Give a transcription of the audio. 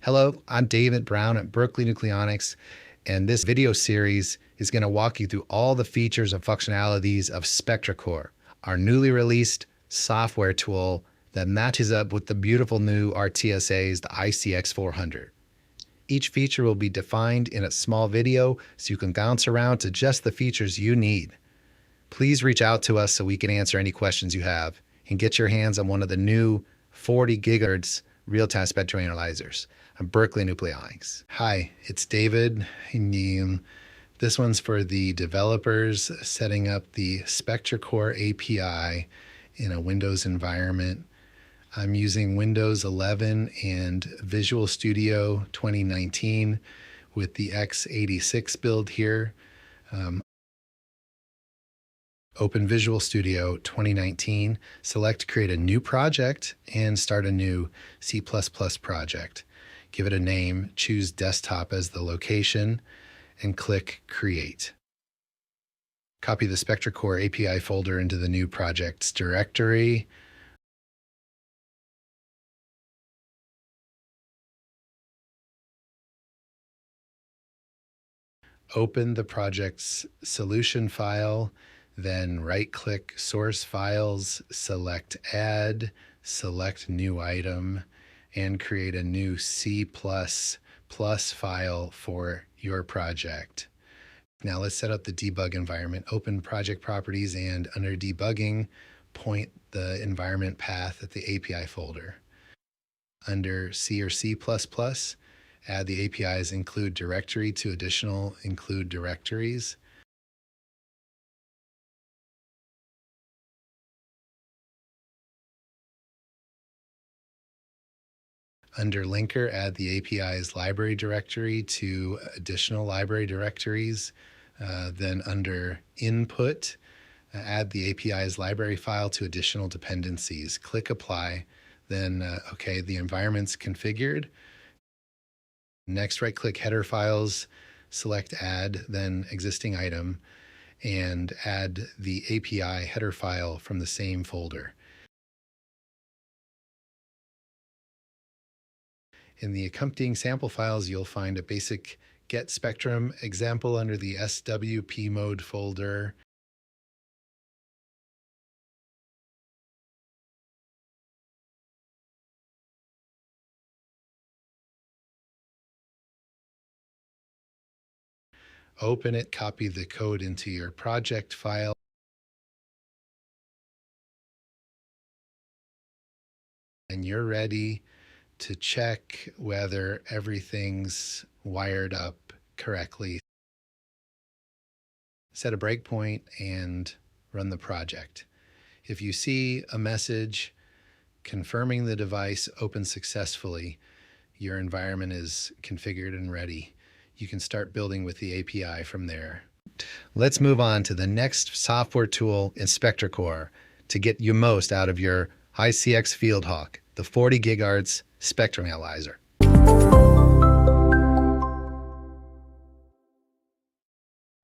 Hello, I'm David Brown at Berkeley Nucleonics, and this video series is going to walk you through all the features and functionalities of SpectraCore, our newly released software tool that matches up with the beautiful new RTSAs, the ICX400. Each feature will be defined in a small video so you can bounce around to just the features you need. Please reach out to us so we can answer any questions you have and get your hands on one of the new 40 gigahertz real-time spectrum analyzers. I'm Berkeley Nucleonics. Hi, it's David. This one's for the developers setting up the SpectraCore API in a Windows environment. I'm using Windows 11 and Visual Studio 2019 with the x86 build here. Open Visual Studio 2019, select Create a New Project, and start a new C++ project. Give it a name, choose Desktop as the location, and click Create. Copy the SpectraCore API folder into the new project's directory. Open the project's solution file, then right-click Source Files, select Add, select New Item, and create a new C++ file for your project. Now let's set up the debug environment. Open Project Properties and under Debugging, point the environment path at the API folder. Under C or C++, add the API's include directory to additional include directories. Under linker, add the API's library directory to additional library directories. Then under input, add the API's library file to additional dependencies. Click apply. Then, okay, the environment's configured. Next, right-click header files, select add, then existing item, and add the API header file from the same folder. In the accompanying sample files, you'll find a basic Get Spectrum example under the SWP mode folder. Open it, copy the code into your project file. And you're ready to check whether everything's wired up correctly. Set a breakpoint and run the project. If you see a message confirming the device opened successfully, your environment is configured and ready. You can start building with the API from there. Let's move on to the next software tool in SpectraCore to get you most out of your ICX FieldHawk, the 40 gigahertz spectrum analyzer.